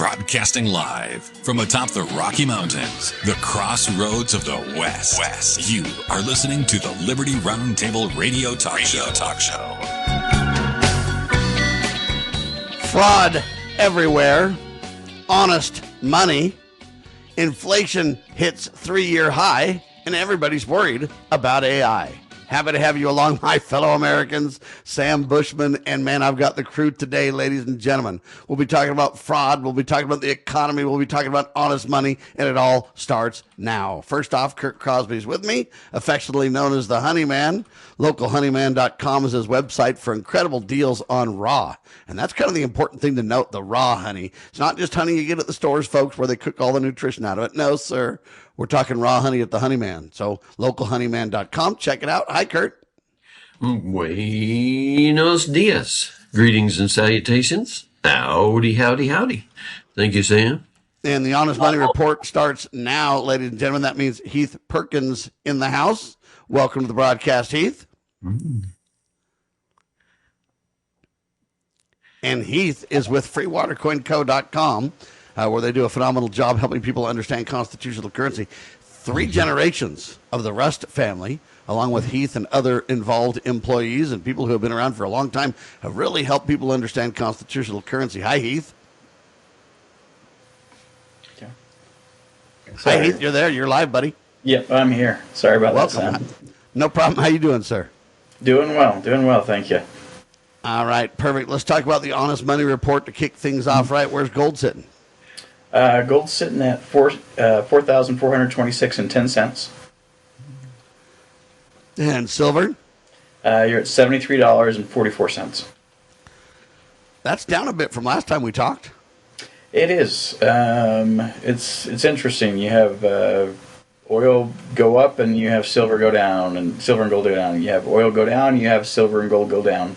Broadcasting live from atop the Rocky Mountains, the crossroads of the West. You are listening to the Liberty Roundtable Radio Talk Show. Fraud everywhere. Honest money. Inflation hits 3-year high, and everybody's worried about AI. Happy to have you along, my fellow Americans, Sam Bushman, and man, I've got the crew today, ladies and gentlemen. We'll be talking about fraud, we'll be talking about the economy, we'll be talking about honest money, and it all starts now. First off, Kurt Crosby is with me, affectionately known as the Honeyman. Localhoneyman.com is his website for incredible deals on raw. And that's kind of the important thing to note, the raw honey. It's not just honey you get at the stores, folks, where they cook all the nutrition out of it. No, sir. We're talking raw honey at the Honeyman. So localhoneyman.com. Check it out. Hi, Kurt. Buenos dias. Greetings and salutations. Howdy. Thank you, Sam. And the Honest Money Report starts now, ladies and gentlemen. That means Heath Perkins in the house. Welcome to the broadcast, Heath. And Heath is with freewatercoinco.com, where they do a phenomenal job helping people understand constitutional currency. 3 generations of the Rust family, along with Heath and other involved employees and people who have been around for a long time, have really helped people understand constitutional currency. Hi, Heath. Okay. Hi, Heath. You're there. You're live, buddy. Yep, I'm here. Sorry about Welcome. that, Sam. No problem. How you doing, sir? Doing well. Thank you. All right, perfect. Let's talk about the Honest Money Report to kick things off, right? Where's gold sitting? Gold's sitting at 4,426 and 10 cents. And silver? You're at $73.44. That's down a bit from last time we talked. It is. It's interesting. You have oil go up and you have silver go down, and silver and gold go down. You have oil go down, you have silver and gold go down.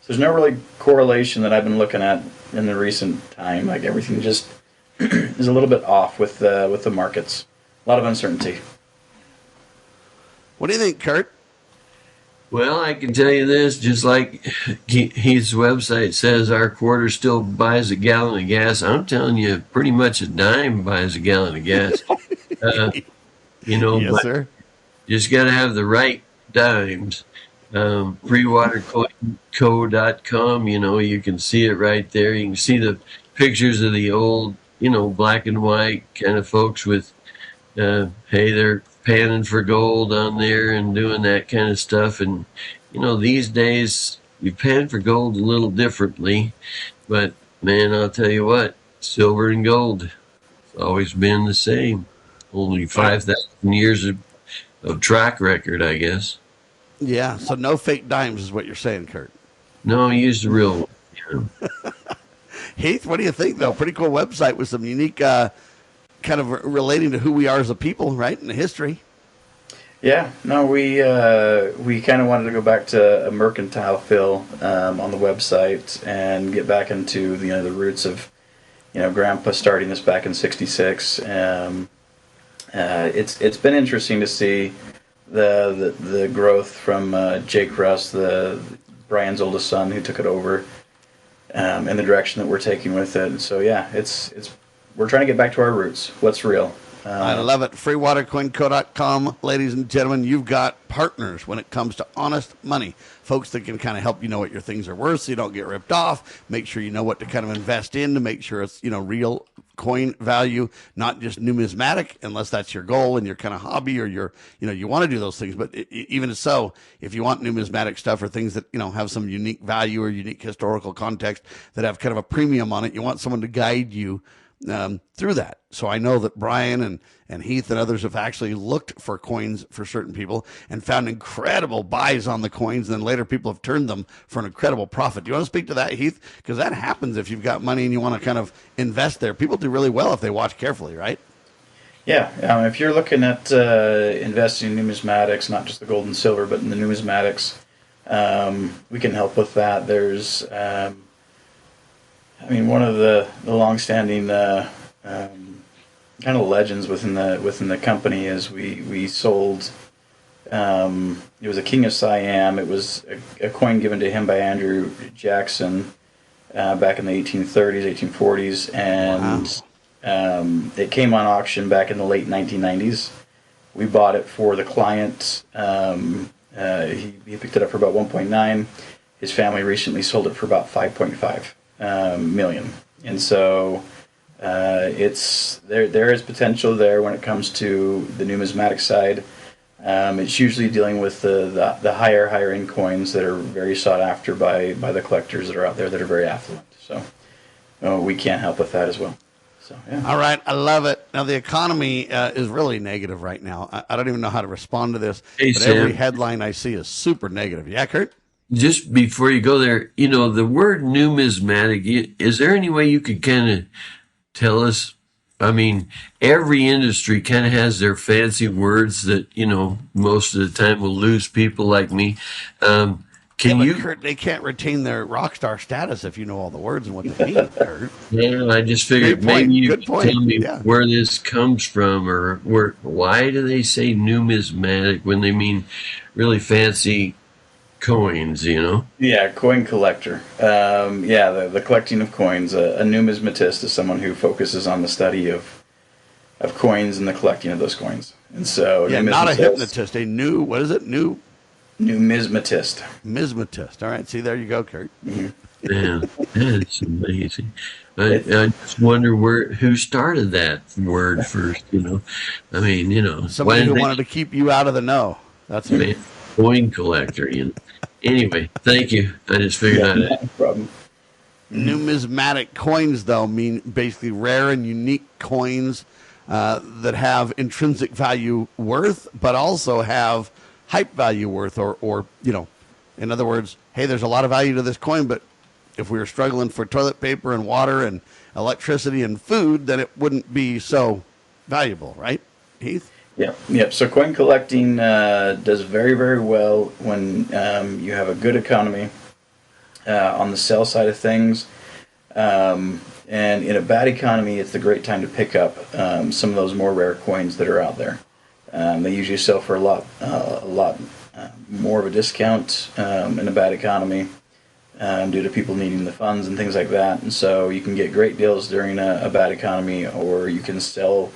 So there's no really correlation that I've been looking at in the recent time. Like everything just is a little bit off with the markets. A lot of uncertainty. What do you think, Kurt? Well, I can tell you this, just like Heath's website says, our quarter still buys a gallon of gas. I'm telling you, pretty much a dime buys a gallon of gas. Yes, sir. Just got to have the right dimes. Freewaterco.com, you can see it right there. You can see the pictures of the old, black and white kind of folks with, hey, they're panning for gold on there and doing that kind of stuff. And, these days you pan for gold a little differently, but man, I'll tell you what, silver and gold, it's always been the same. Only 5,000 years of track record, I guess. Yeah, so no fake dimes is what you're saying, Kurt. No, use the real one. Heath, what do you think, though? Pretty cool website with some unique kind of relating to who we are as a people, right, in the history. Yeah, no, we kind of wanted to go back to a mercantile feel on the website and get back into the roots of Grandpa starting this back in '66. It's been interesting to see the growth from Jake Rust, Brian's oldest son, who took it over, and the direction that we're taking with it. And so yeah, we're trying to get back to our roots. What's real? I love it. Freewatercoinco.com, ladies and gentlemen. You've got partners when it comes to honest money. Folks that can kind of help you know what your things are worth so you don't get ripped off. Make sure you know what to kind of invest in to make sure it's, real coin value, not just numismatic, unless that's your goal and your kind of hobby or your, you want to do those things. But even so, if you want numismatic stuff or things that, have some unique value or unique historical context that have kind of a premium on it, you want someone to guide you through that. So I know that Brian and Heath and others have actually looked for coins for certain people and found incredible buys on the coins. And then later people have turned them for an incredible profit. Do you want to speak to that, Heath? Because that happens if you've got money and you want to kind of invest there. People do really well if they watch carefully, right? Yeah. If you're looking at investing in numismatics, not just the gold and silver, but in the numismatics, we can help with that. There's one of the long-standing kind of legends within the company is we sold. It was a King of Siam. It was a coin given to him by Andrew Jackson back in the 1830s, 1840s, and it came on auction back in the late 1990s. We bought it for the client. He picked it up for about 1.9. His family recently sold it for about 5.5 million. And so it's there is potential there when it comes to the numismatic side. It's usually dealing with the higher end coins that are very sought after by the collectors that are out there that are very affluent. So we can't help with that as well. So, yeah. All right, I love it. Now, the economy is really negative right now. I don't even know how to respond to this, Hey, but Sam. every headline I see is super negative. Yeah, Kurt? Just before you go there, the word numismatic, is there any way you could kind of tell us? I mean, every industry kind of has their fancy words that, most of the time will lose people like me. Can you? Kurt, they can't retain their rock star status if you know all the words and what they mean, Kurt. Yeah, I just figured Good point. maybe you Good could point. tell me Yeah. where this comes from, or why do they say numismatic when they mean really fancy coins, Yeah, coin collector. The collecting of coins. A numismatist is someone who focuses on the study of coins and the collecting of those coins. And so, Yeah, not a hypnotist. What is it? Numismatist. Numismatist. All right, see, there you go, Kurt. Yeah, that's amazing. I just wonder who started that word first, I mean, Somebody who wanted to keep you out of the know. That's it. Coin collector, Anyway, thank you. I just figured out No problem. Numismatic coins, though, mean basically rare and unique coins that have intrinsic value worth, but also have hype value worth, or in other words, hey, there's a lot of value to this coin, but if we were struggling for toilet paper and water and electricity and food, then it wouldn't be so valuable, right, Heath? Yep. So coin collecting does very, very well when you have a good economy on the sell side of things. And in a bad economy, it's the great time to pick up some of those more rare coins that are out there. They usually sell for a lot more of a discount in a bad economy due to people needing the funds and things like that. And so you can get great deals during a bad economy, or you can sell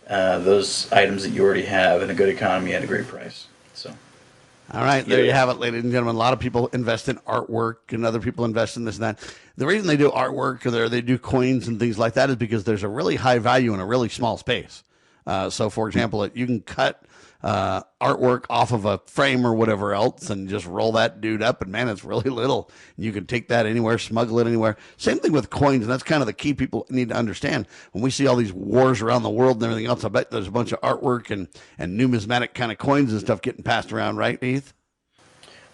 those items that you already have in a good economy at a great price. So, all right, there you have it, ladies and gentlemen. A lot of people invest in artwork, and other people invest in this and that. The reason they do artwork or they do coins and things like that is because there's a really high value in a really small space. So, for example, you can cut artwork off of a frame or whatever else and just roll that dude up, and man, it's really little. You can take that anywhere, smuggle it anywhere. Same thing with coins, and that's kind of the key people need to understand. When we see all these wars around the world and everything else, I bet there's a bunch of artwork and numismatic kind of coins and stuff getting passed around, right, Heath?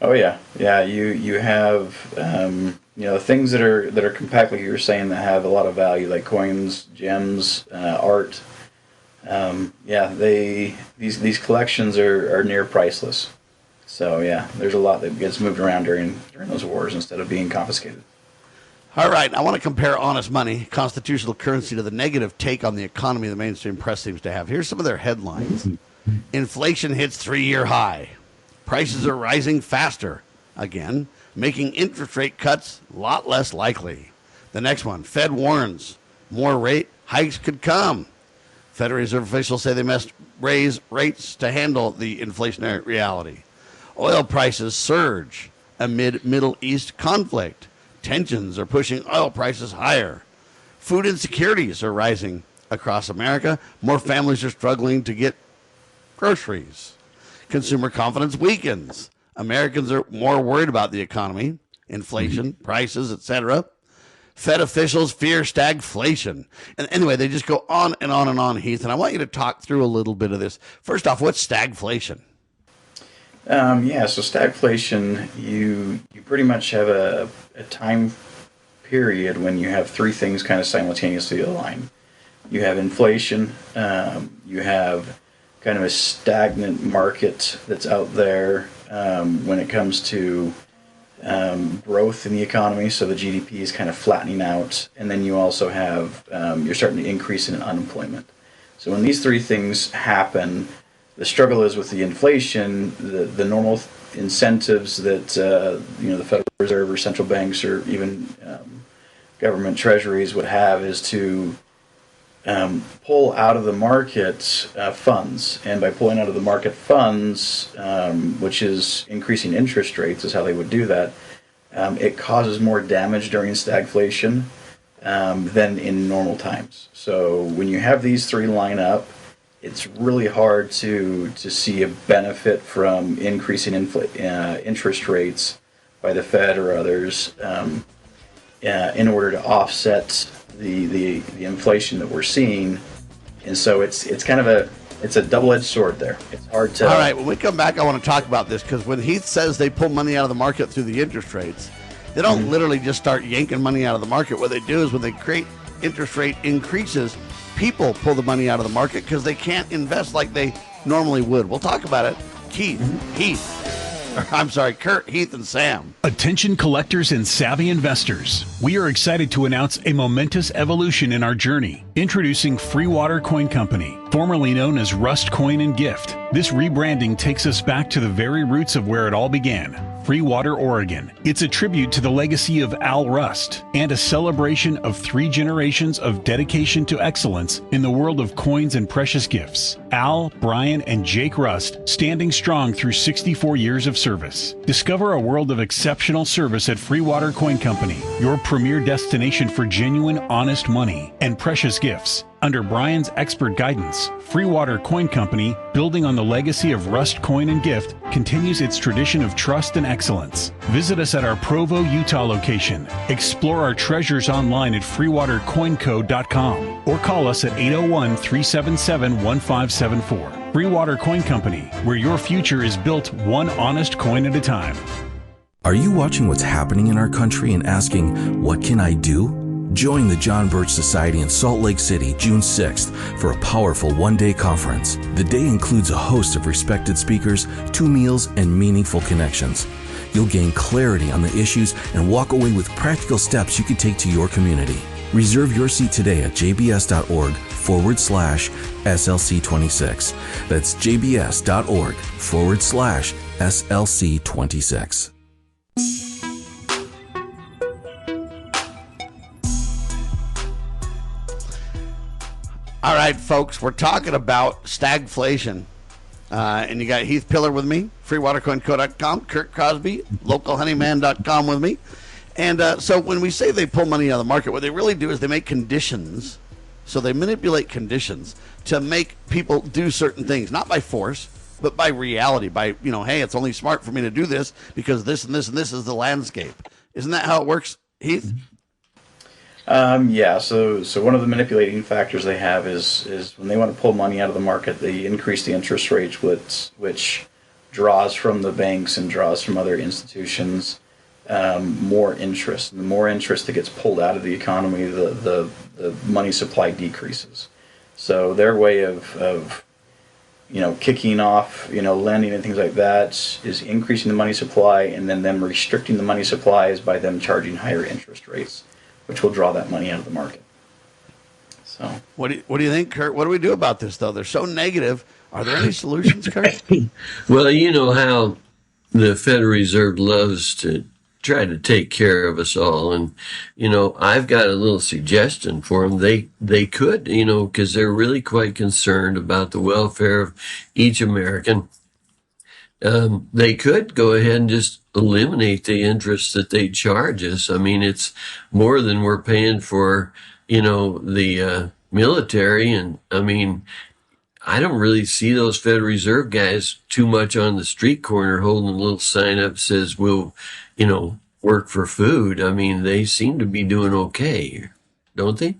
Oh yeah. You have things that are compact, like you were saying, that have a lot of value, like coins, gems, art. These collections are near priceless. So there's a lot that gets moved around during those wars instead of being confiscated. All right, I want to compare honest money, constitutional currency, to the negative take on the economy the mainstream press seems to have. Here's some of their headlines. Inflation hits 3-year high. Prices are rising faster again, making interest rate cuts a lot less likely. The next one, Fed warns more rate hikes could come. Federal Reserve officials say they must raise rates to handle the inflationary reality. Oil prices surge amid Middle East conflict. Tensions are pushing oil prices higher. Food insecurities are rising across America. More families are struggling to get groceries. Consumer confidence weakens. Americans are more worried about the economy, inflation, prices, etc. Fed officials fear stagflation. And anyway, they just go on and on and on, Heath. And I want you to talk through a little bit of this. First off, what's stagflation? So stagflation, you pretty much have a time period when you have three things kind of simultaneously align. You have inflation, you have kind of a stagnant market that's out there when it comes to growth in the economy, so the GDP is kind of flattening out, and then you also have you're starting to increase in unemployment. So when these three things happen, the struggle is with the inflation, the normal incentives that the Federal Reserve or central banks or even government treasuries would have is to pull out of the market funds. And by pulling out of the market funds, which is increasing interest rates is how they would do that, it causes more damage during stagflation than in normal times. So when you have these three line up, it's really hard to see a benefit from increasing interest rates by the Fed or others in order to offset the inflation that we're seeing. And so it's kind of a double-edged sword there. It's hard to... All right, when we come back, I want to talk about this, because when Heath says they pull money out of the market through the interest rates, they don't literally just start yanking money out of the market. What they do is when they create interest rate increases, people pull the money out of the market because they can't invest like they normally would. We'll talk about it. Kurt, Heath, and Sam. Attention collectors and savvy investors. We are excited to announce a momentous evolution in our journey. Introducing Freewater Coin Company, formerly known as Rust Coin and Gift. This rebranding takes us back to the very roots of where it all began. Freewater, Oregon. It's a tribute to the legacy of Al Rust and a celebration of 3 generations of dedication to excellence in the world of coins and precious gifts. Al, Brian, and Jake Rust standing strong through 64 years of service. Discover a world of exceptional service at Freewater Coin Company, your premier destination for genuine, honest money and precious gifts. Under Brian's expert guidance, Freewater Coin Company, building on the legacy of Rust Coin and Gift, continues its tradition of trust and excellence. Visit us at our Provo, Utah location. Explore our treasures online at freewatercoinco.com or call us at 801-377-1574. Freewater Coin Company, where your future is built one honest coin at a time. Are you watching what's happening in our country and asking, what can I do? Join the John Birch Society in Salt Lake City, June 6th, for a powerful one-day conference. The day includes a host of respected speakers, 2 meals, and meaningful connections. You'll gain clarity on the issues and walk away with practical steps you can take to your community. Reserve your seat today at jbs.org/SLC26. That's jbs.org/SLC26. All right, folks, we're talking about stagflation. And you got Heath Pillar with me, freewatercoinco.com, Kurt Crosby, localhoneyman.com with me. And so when we say they pull money out of the market, what they really do is they make conditions. So they manipulate conditions to make people do certain things, not by force, but by reality, by, hey, it's only smart for me to do this because this and this and this is the landscape. Isn't that how it works, Heath? Yeah, so one of the manipulating factors they have is when they want to pull money out of the market, they increase the interest rates, which draws from the banks and draws from other institutions more interest. And the more interest that gets pulled out of the economy, the money supply decreases. So their way of kicking off, lending and things like that is increasing the money supply, and then them restricting the money supply is by them charging higher interest rates, which will draw that money out of the market. So, what do you think, Kurt? What do we do about this, though? They're so negative. Are there any solutions, Kurt? Well, you know how the Federal Reserve loves to try to take care of us all, and I've got a little suggestion for them. They could, because they're really quite concerned about the welfare of each American. They could go ahead and just eliminate the interest that they charge us. I mean, it's more than we're paying for, the military. And I mean, I don't really see those Federal Reserve guys too much on the street corner holding a little sign up that says, we'll, work for food. I mean, they seem to be doing okay, don't they?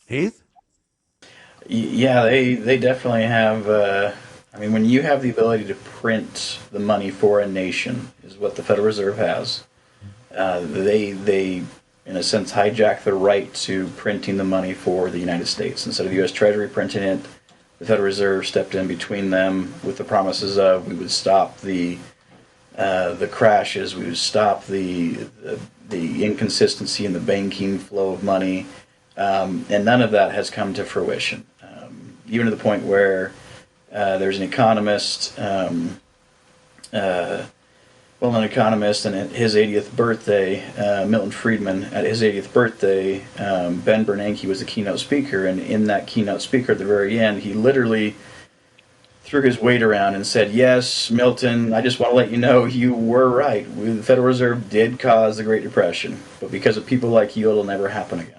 Heath? Yeah, they definitely have. When you have the ability to print the money for a nation, is what the Federal Reserve has. They, in a sense, hijack the right to printing the money for the United States. Instead of the U.S. Treasury printing it, the Federal Reserve stepped in between them with the promises of we would stop the crashes, we would stop the inconsistency in the banking flow of money, and none of that has come to fruition. Even to the point where there's an economist Well, an economist, and at his 80th birthday, Milton Friedman, at his 80th birthday, Ben Bernanke was the keynote speaker, and in that keynote speaker at the very end, he literally threw his weight around and said, "Yes, Milton, I just want to let you know you were right. The Federal Reserve did cause the Great Depression, but because of people like you, it'll never happen again."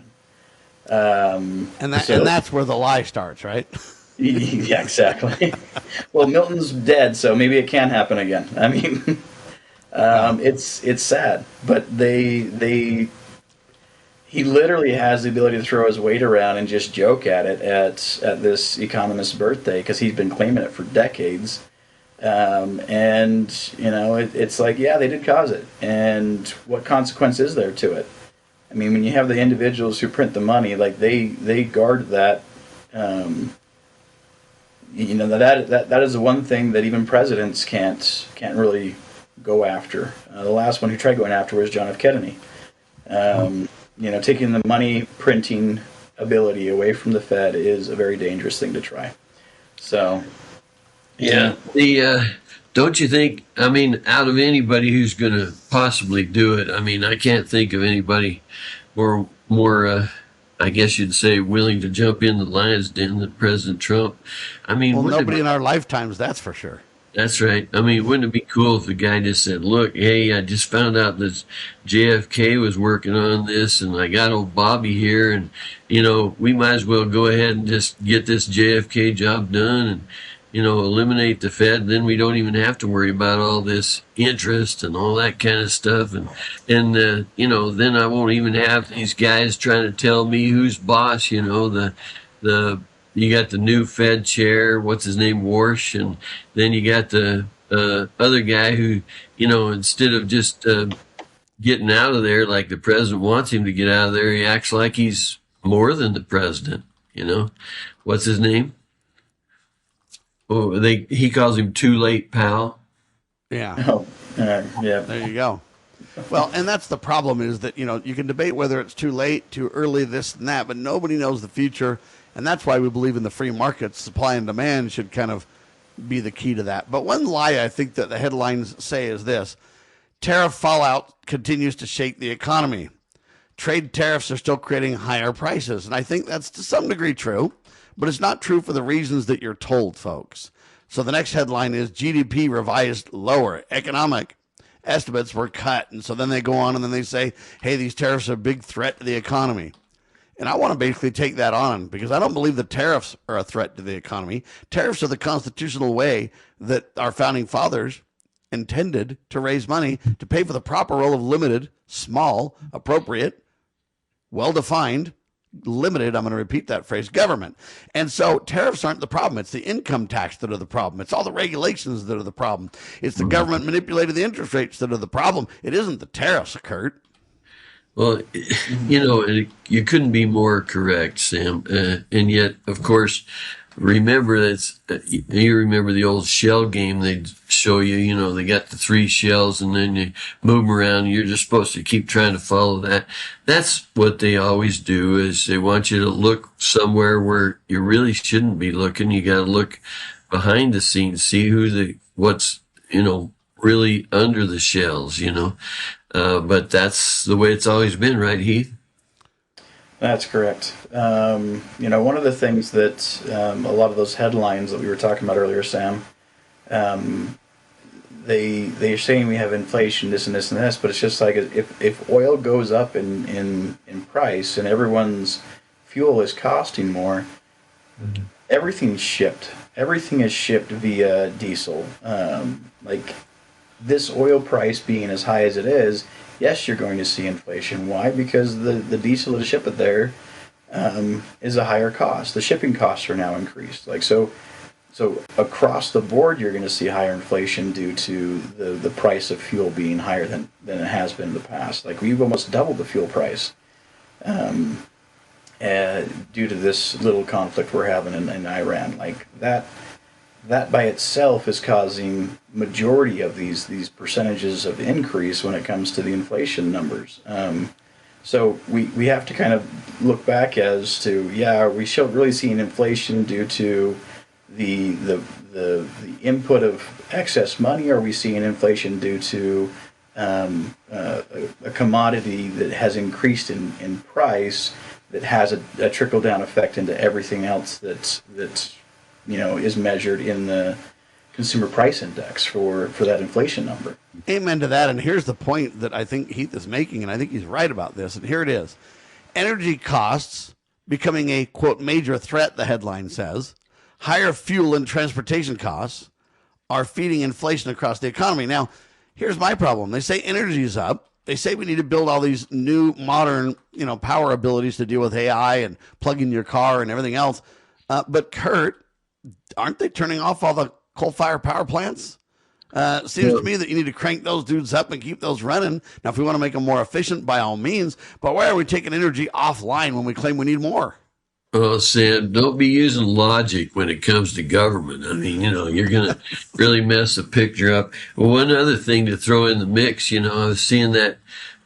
And that's where the lie starts, right? Yeah, exactly. Well, Milton's dead, so maybe it can happen again. I mean, it's sad, but he literally has the ability to throw his weight around and just joke at it at this economist's birthday, because he's been claiming it for decades. And it's like, yeah, they did cause it, and what consequence is there to it? I mean, when you have the individuals who print the money, like they guard that. That is the one thing that even presidents can't really go after. The last one who tried going after was John F. Kennedy. Taking the money printing ability away from the Fed is a very dangerous thing to try. So, yeah. Don't you think? I mean, out of anybody who's going to possibly do it, I mean, I can't think of anybody more. I guess you'd say willing to jump in the lion's den than President Trump. I mean, well, nobody in our lifetimes, that's for sure. That's right. I mean, wouldn't it be cool if the guy just said, "Look, hey, I just found out that JFK was working on this, and I got old Bobby here, and we might as well go ahead and just get this JFK job done, and eliminate the Fed. Then we don't even have to worry about all this interest and all that kind of stuff. And then I won't even have these guys trying to tell me who's boss. You got the new Fed chair, what's his name, Warsh, and then you got the other guy who, instead of just getting out of there like the president wants him to get out of there, he acts like he's more than the president. What's his name? Oh, he calls him too late, pal. Yeah. Oh, yeah. There you go. Well, and that's the problem, is that, you can debate whether it's too late, too early, this and that, but nobody knows the future. And that's why we believe in the free markets. Supply and demand should kind of be the key to that. But one lie I think that the headlines say is this: tariff fallout continues to shake the economy. Trade tariffs are still creating higher prices. And I think that's to some degree true, but it's not true for the reasons that you're told, folks. So the next headline is GDP revised lower. Economic estimates were cut. And so then they go on and then they say, hey, these tariffs are a big threat to the economy. And I want to basically take that on, because I don't believe the tariffs are a threat to the economy. Tariffs are the constitutional way that our founding fathers intended to raise money to pay for the proper role of limited, small, appropriate, well-defined, limited, I'm going to repeat that phrase, government. And so tariffs aren't the problem. It's the income tax that are the problem. It's all the regulations that are the problem. It's the government manipulating the interest rates that are the problem. It isn't the tariffs, Kurt. Well, you couldn't be more correct, Sam. And yet, of course, remember you remember the old shell game they'd show you, they got the 3 shells and then you move them around and you're just supposed to keep trying to follow that. That's what they always do, is they want you to look somewhere where you really shouldn't be looking. You got to look behind the scenes, see what's really under the shells, but that's the way it's always been, right, Heath? That's correct. One of the things that a lot of those headlines that we were talking about earlier, Sam, they're saying we have inflation, this and this and this, but it's just like if oil goes up in price and everyone's fuel is costing more, everything's shipped. Everything is shipped via diesel. Like this oil price being as high as it is, yes, you're going to see inflation. Why? Because the diesel to ship it there is a higher cost. The shipping costs are now increased. So across the board, you're going to see higher inflation due to the price of fuel being higher than it has been in the past. Like we've almost doubled the fuel price due to this little conflict we're having in Iran. Like that by itself is causing majority of these percentages of increase when it comes to the inflation numbers. So we have to kind of look back as to, we should really see an inflation due to the the input of excess money? Are we seeing inflation due to a commodity that has increased in price that has a trickle down effect into everything else that's is measured in the consumer price index for that inflation number? Amen to that. And here's the point that I think Heath is making, and I think he's right about this. And here it is. Energy costs becoming a, quote, major threat, the headline says. Higher fuel and transportation costs are feeding inflation across the economy. Now, here's my problem. They say energy is up. They say we need to build all these new modern, power abilities to deal with AI and plug in your car and everything else. But Kurt, aren't they turning off all the coal-fired power plants? Seems to me that you need to crank those dudes up and keep those running. Now, if we want to make them more efficient, by all means, but why are we taking energy offline when we claim we need more? Oh, Sam, don't be using logic when it comes to government. I mean, you're going to really mess the picture up. Well, one other thing to throw in the mix, I was seeing that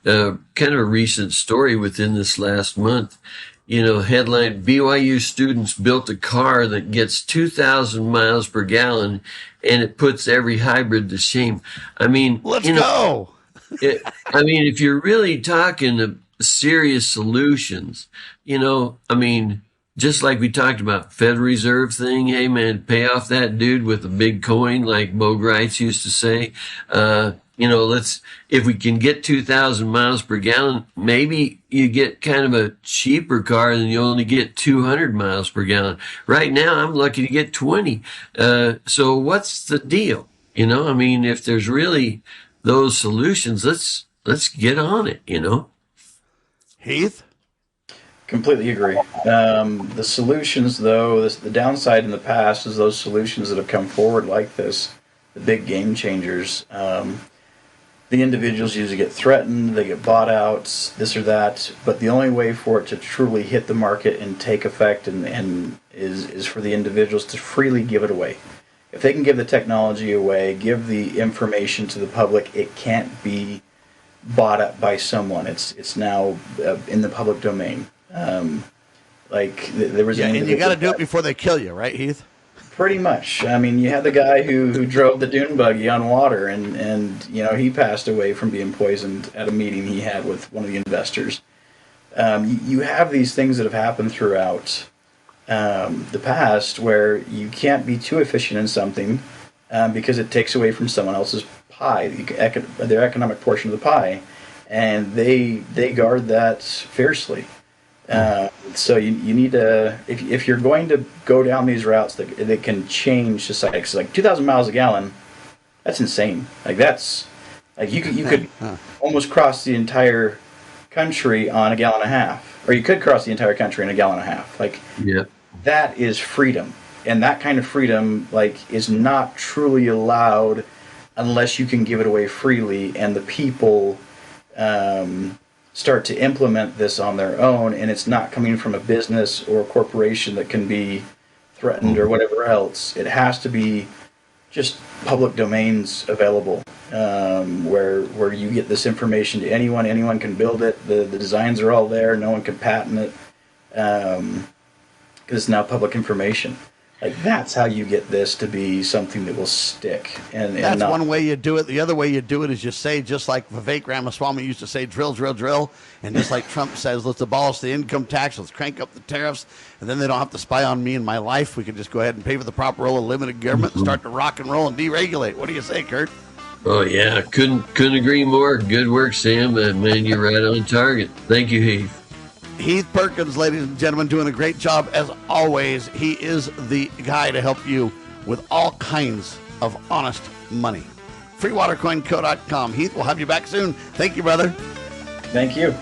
kind of a recent story within this last month. Headline, BYU students built a car that gets 2,000 miles per gallon, and it puts every hybrid to shame. I mean, let's go. If you're really talking serious solutions, just like we talked about Federal Reserve thing, hey man, pay off that dude with a big coin, like Bo Grites used to say. If we can get 2,000 miles per gallon, maybe you get kind of a cheaper car and you only get 200 miles per gallon. Right now, I'm lucky to get 20. So what's the deal? If there's really those solutions, let's get on it, Heath? Completely agree. The solutions, though, the downside in the past is those solutions that have come forward like this, the big game changers, the individuals usually get threatened, they get bought out, this or that, but the only way for it to truly hit the market and take effect and is for the individuals to freely give it away. If they can give the technology away, give the information to the public, it can't be bought up by someone. It's now in the public domain. There was and you got to do it before they kill you, right, Heath? Pretty much. You had the guy who drove the dune buggy on water, and he passed away from being poisoned at a meeting he had with one of the investors. You have these things that have happened throughout the past where you can't be too efficient in something because it takes away from someone else's pie, their economic portion of the pie, and they guard that fiercely. So you need to, if you're going to go down these routes that can change society, because like 2,000 miles a gallon, that's insane. You could almost cross the entire country on a gallon and a half, or you could cross the entire country in a gallon and a half. That is freedom, and that kind of freedom is not truly allowed unless you can give it away freely, and the people start to implement this on their own, and it's not coming from a business or a corporation that can be threatened or whatever else. It has to be just public domains available, where you get this information to anyone can build it. The designs are all there, no one can patent it, because it's now public information. That's how you get this to be something that will stick. And that's one way you do it. The other way you do it is you say, just like Vivek Ramaswamy used to say, drill, drill, drill. And just like Trump says, let's abolish the income tax, let's crank up the tariffs, and then they don't have to spy on me and my life. We can just go ahead and pay for the proper role of limited government and start to rock and roll and deregulate. What do you say, Kurt? Oh, yeah. Couldn't agree more. Good work, Sam. Man, you're right on target. Thank you, Heath. Heath Perkins, ladies and gentlemen, doing a great job as always. He is the guy to help you with all kinds of honest money. Freewatercoinco.com. Heath, we'll have you back soon. Thank you, brother. Thank you.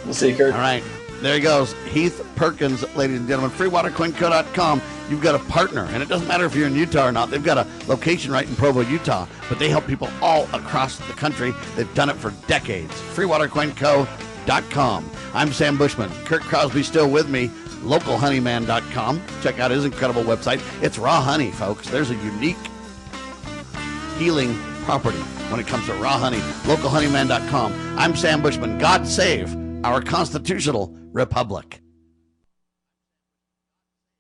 We'll see you, Kurt. All right. There he goes. Heath Perkins, ladies and gentlemen. Freewatercoinco.com. You've got a partner, and it doesn't matter if you're in Utah or not. They've got a location right in Provo, Utah, but they help people all across the country. They've done it for decades. Freewatercoinco.com. I'm Sam Bushman. Kurt Crosby still with me. Localhoneyman.com. Check out his incredible website. It's raw honey, folks. There's a unique healing property when it comes to raw honey. Localhoneyman.com. I'm Sam Bushman. God save our constitutional republic.